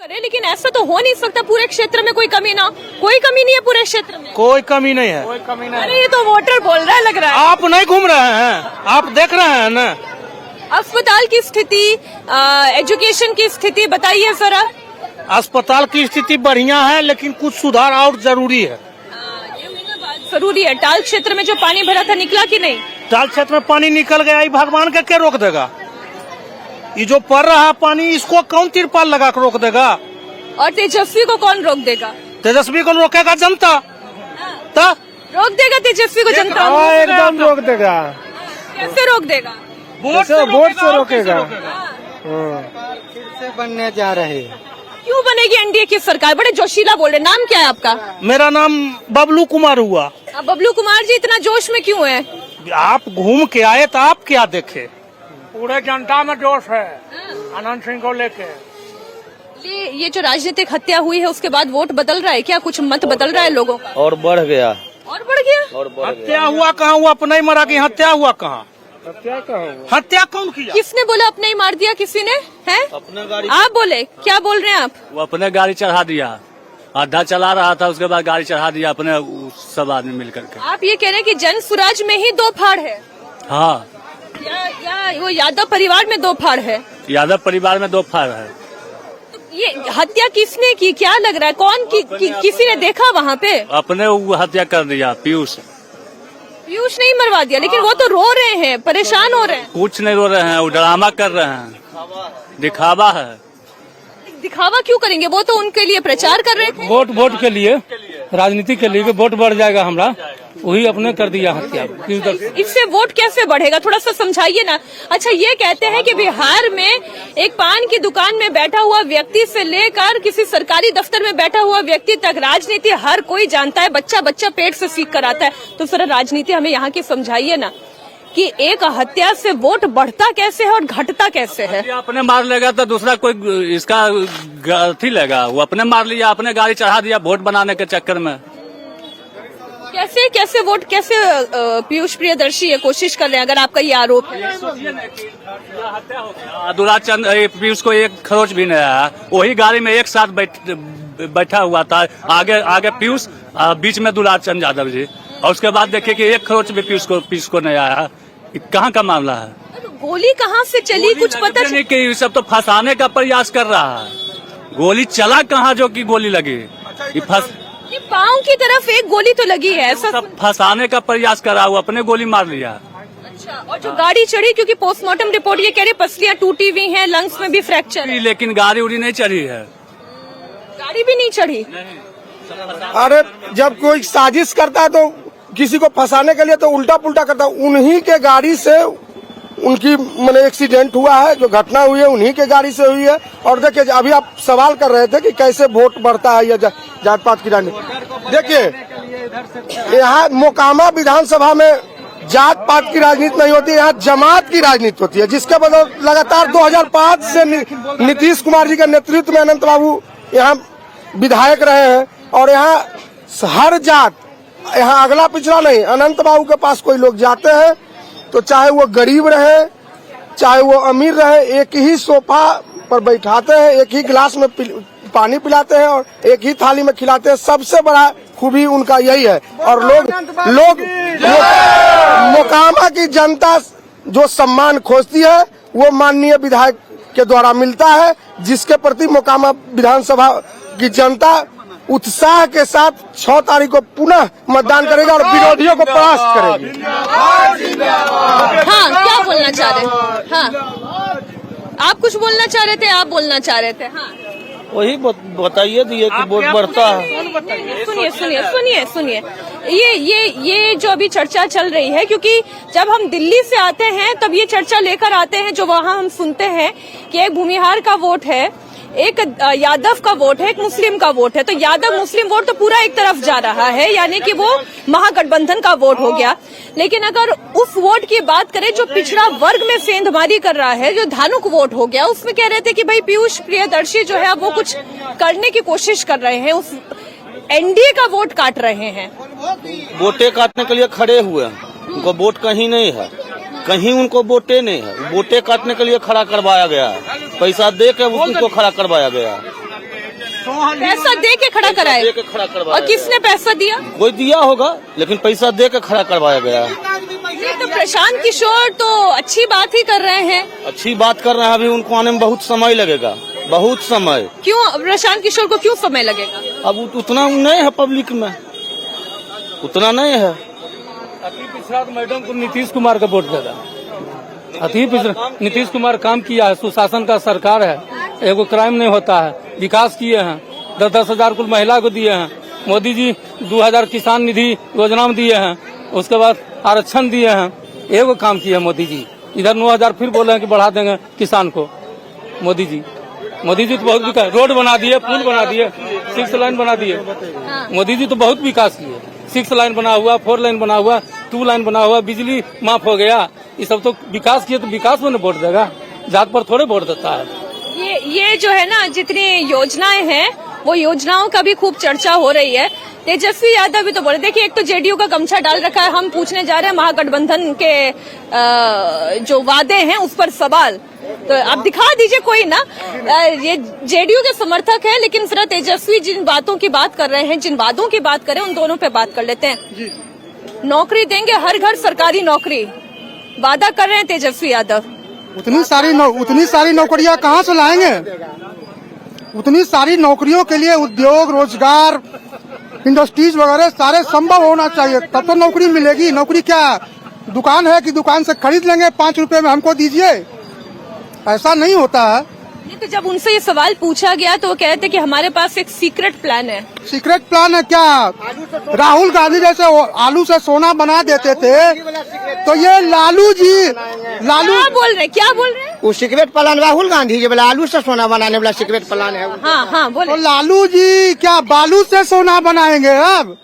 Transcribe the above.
करे, लेकिन ऐसा तो हो नहीं सकता पूरे क्षेत्र में कोई कमी ना हो। कोई कमी नहीं है पूरे क्षेत्र में, कोई कमी नहीं है। अरे ये तो वोटर बोल रहा है, लग रहा है। आप नहीं घूम रहे हैं, आप देख रहे हैं ना। अस्पताल की स्थिति, एजुकेशन की स्थिति बताइए जरा। अस्पताल की स्थिति बढ़िया है, लेकिन कुछ सुधार और जरूरी है। जरूरी है। टाल क्षेत्र में जो पानी भरा था निकला कि नहीं? टाल क्षेत्र में पानी निकल गया, ये भगवान का क्या रोक देगा? ये जो पड़ रहा पानी, इसको कौन तिरपाल लगा कर रोक देगा? और तेजस्वी को कौन रोक देगा? तेजस्वी को रोकेगा जनता। तो रोक देगा तेजस्वी को जनता? एकदम रोक देगा। कैसे रोक देगा? वोट से रोकेगा। फिर से बनने जा रहे हैं। क्यों बनेगी एनडीए की सरकार? बड़े जोशीला बोल रहे। नाम क्या है आपका? मेरा नाम बबलू कुमार हुआ। अब बबलू कुमार जी इतना जोश में क्यों है? आप घूम के आए तो आप क्या देखे? पूरे जनता में जोश है आनंद सिंह को लेके। ये जो राजनीतिक हत्या हुई है उसके बाद वोट बदल रहा है क्या? कुछ मत बदल रहा है लोगों का? और बढ़ गया। और बढ़ गया? हत्या हुआ कहाँ हुआ? अपना ही मरा कि हत्या हुआ कहाँ? हत्या कौन किया? किसने बोला अपने ही मार दिया? किसी ने है? अपने गाड़ी आप बोले? क्या बोल रहे हैं आप? वो अपने गाड़ी चढ़ा दिया, आधा चला रहा था, उसके बाद गाड़ी चढ़ा दिया अपने सब आदमी मिल करके। आप ये कह रहे हैं कि जन स्वराज में ही दो फाड़ है, हाँ, या वो यादव परिवार में दो फाड़ है? यादव परिवार में दो फाड़ है। ये हत्या किसने की? क्या लग रहा है? कौन किसी ने देखा वहाँ पे? अपने वो हत्या कर दिया। पीयूष नहीं मरवा दिया, लेकिन वो तो रो रहे हैं, परेशान हो रहे हैं। कुछ नहीं रो रहे हैं, वो ड्रामा कर रहे हैं, दिखावा है। दिखावा क्यों करेंगे? वो तो उनके लिए प्रचार कर रहे थे। वोट के लिए, राजनीति के लिए वोट बढ़ जाएगा हमारा, वही अपने कर दिया हत्या। इससे वोट कैसे बढ़ेगा? थोड़ा सा समझाइए ना। अच्छा, ये कहते हैं कि बिहार में एक पान की दुकान में बैठा हुआ व्यक्ति से लेकर किसी सरकारी दफ्तर में बैठा हुआ व्यक्ति तक राजनीति हर कोई जानता है। बच्चा बच्चा पेट से सीख कर आता है। तो सर राजनीति हमें यहाँ की समझाइए ना कि एक हत्या से वोट बढ़ता कैसे है और घटता कैसे है? अपने मार लेगा तो दूसरा कोई इसका अथी लेगा। वो अपने मार लिया, अपने गाड़ी चढ़ा दिया वोट बनाने के चक्कर में। कैसे वोट कैसे पीयूष प्रियदर्शी ये कोशिश कर रहे हैं? अगर आपका ये आरोप है, दुलार चंद पीयूष को एक खरोच भी नहीं आया। वही गाड़ी में एक साथ बैठा हुआ था, आगे पीयूष, बीच में दुलार चंद यादव जी, और उसके बाद देखिए कि एक खरोच भी पीयूष को नहीं आया। कहाँ का मामला है? गोली कहाँ से चली कुछ पता नहीं कि ये सब तो फंसाने का प्रयास कर रहा है। गोली चला कहाँ जो कि गोली लगी? पाँव की तरफ एक गोली तो लगी है, ऐसा सब फंसाने का प्रयास कर रहा, वो अपने गोली मार लिया। अच्छा, और जो गाड़ी चढ़ी, क्योंकि पोस्टमार्टम रिपोर्ट ये कह रही पसलियां टूटी हुई हैं, लंग्स में भी फ्रैक्चर है। लेकिन गाड़ी उड़ी नहीं चढ़ी है। गाड़ी भी नहीं चढ़ी? अरे जब कोई साजिश करता है तो किसी को फंसाने के लिए तो उल्टा पुल्टा करता है। उन्हीं के गाड़ी से उनकी एक्सीडेंट हुआ है, जो घटना हुई है उन्हीं के गाड़ी से हुई है। और देखिए, अभी आप सवाल कर रहे थे कि कैसे वोट बढ़ता है या जात पात की राजनीति। देखिए, यहाँ मोकामा विधानसभा में जात पात की राजनीति नहीं होती, यहाँ जमात की राजनीति होती है, जिसके बदौलत लगातार 2005 से नीतीश कुमार जी के नेतृत्व में अनंत बाबू यहाँ विधायक रहे हैं। और यहाँ हर जात, यहाँ अगला पिछड़ा नहीं, अनंत बाबू के पास कोई लोग जाते हैं तो चाहे वो गरीब रहे चाहे वो अमीर रहे, एक ही सोफा पर बैठाते हैं, एक ही गिलास में पानी पिलाते हैं और एक ही थाली में खिलाते हैं। सबसे बड़ा खूबी उनका यही है। और लोग मोकामा की जनता जो सम्मान खोजती है वो माननीय विधायक के द्वारा मिलता है, जिसके प्रति मोकामा विधानसभा की जनता उत्साह के साथ 6 तारीख को पुनः मतदान करेगा और विरोधियों को परास्त करेगी। हाँ, क्या बोलना चाह रहे हैं? हाँ, आप कुछ बोलना चाह रहे थे? आप बोलना चाह रहे थे? हाँ, वही बताइए दिए कि वोट बढ़ता है। सुनिए, ये जो अभी चर्चा चल रही है, क्योंकि जब हम दिल्ली से आते हैं तब ये चर्चा लेकर आते हैं, जो वहाँ हम सुनते हैं कि एक भूमिहार का वोट है, एक यादव का वोट है, एक मुस्लिम का वोट है। तो यादव मुस्लिम वोट तो पूरा एक तरफ जा रहा है, यानी कि वो महागठबंधन का वोट हो गया। लेकिन अगर उस वोट की बात करें जो पिछड़ा वर्ग में सेंधमारी कर रहा है, जो धानुक वोट हो गया, उसमें कह रहे थे कि भाई पीयूष प्रियदर्शी जो है वो कुछ करने की कोशिश कर रहे हैं, उस एनडीए का वोट काट रहे हैं। वोटे काटने के लिए खड़े हुए हैं, उनको वोट कहीं नहीं है, कहीं उनको वोटे नहीं है। वोटे काटने के लिए खड़ा करवाया गया है, पैसा दे के उनको खड़ा करवाया गया है। पैसा दे के खड़ा कराया दे के खड़ा करवाया और किसने पैसा दिया? कोई दिया होगा, लेकिन पैसा दे के खड़ा करवाया गया है। ये तो प्रशांत किशोर तो अच्छी बात ही कर रहे हैं। अच्छी बात कर रहे हैं, अभी उनको आने में बहुत समय लगेगा, बहुत समय। क्यों प्रशांत किशोर को क्यों समय लगेगा? अब उतना नहीं है पब्लिक में, उतना नहीं है। अति पिछड़ा मैडम को नीतीश कुमार का वोट देगा। अति पिछड़ा नीतीश कुमार काम किया है, सुशासन का सरकार है, एगो क्राइम नहीं होता है, विकास किए हैं, 10-10 हजार कुल महिला को दिए हैं। मोदी जी 2000 किसान निधि योजना में दिए हैं, उसके बाद आरक्षण दिए हैं, एगो काम किया मोदी जी। इधर 9000 फिर बोले हैं कि बढ़ा देंगे किसान को। मोदी जी तो बहुत विकास, रोड बना दिए, पुल बना दिए, 6 लाइन बना दिए। मोदी जी तो बहुत विकास किए, 6 लाइन बना हुआ, 4 लाइन बना हुआ, 2 लाइन बना हुआ, बिजली माफ हो गया। ये सब तो विकास किए, तो विकास में वोट देगा, जात पर थोड़े वोट देता है। ये जो है ना, जितनी योजनाएं हैं वो योजनाओं का भी खूब चर्चा हो रही है। तेजस्वी यादव भी तो बोले, देखिए एक तो जेडीयू का गमछा डाल रखा है, हम पूछने जा रहे हैं महागठबंधन के जो वादे हैं उस पर सवाल। तो आप दिखा दीजिए कोई ना, ये जेडीयू के समर्थक है, लेकिन फिर तेजस्वी जिन बातों की बात कर रहे हैं, जिन वादों की बात कर रहे हैं, उन दोनों पे बात कर लेते हैं। नौकरी देंगे, हर घर सरकारी नौकरी, वादा कर रहे हैं तेजस्वी यादव। उतनी सारी नौकरियां कहाँ से लाएंगे? उतनी सारी नौकरियों के लिए उद्योग, रोजगार, इंडस्ट्रीज वगैरह सारे संभव होना चाहिए, तब तो नौकरी मिलेगी। नौकरी क्या दुकान है कि दुकान से खरीद लेंगे 5 रुपए में हमको दीजिए? ऐसा नहीं होता है। नहीं, तो जब उनसे ये सवाल पूछा गया तो वो कहते कि हमारे पास एक सीक्रेट प्लान है। सीक्रेट प्लान है क्या? राहुल गांधी जैसे आलू से सोना बना देते थे, तो ये लालू क्या बोल रहे हैं? वो सीक्रेट प्लान राहुल गांधी जी बोला, आलू से सोना बनाने वाला सीक्रेट प्लान है। हाँ बोले। तो लालू जी क्या बालू से सोना बनाएंगे अब?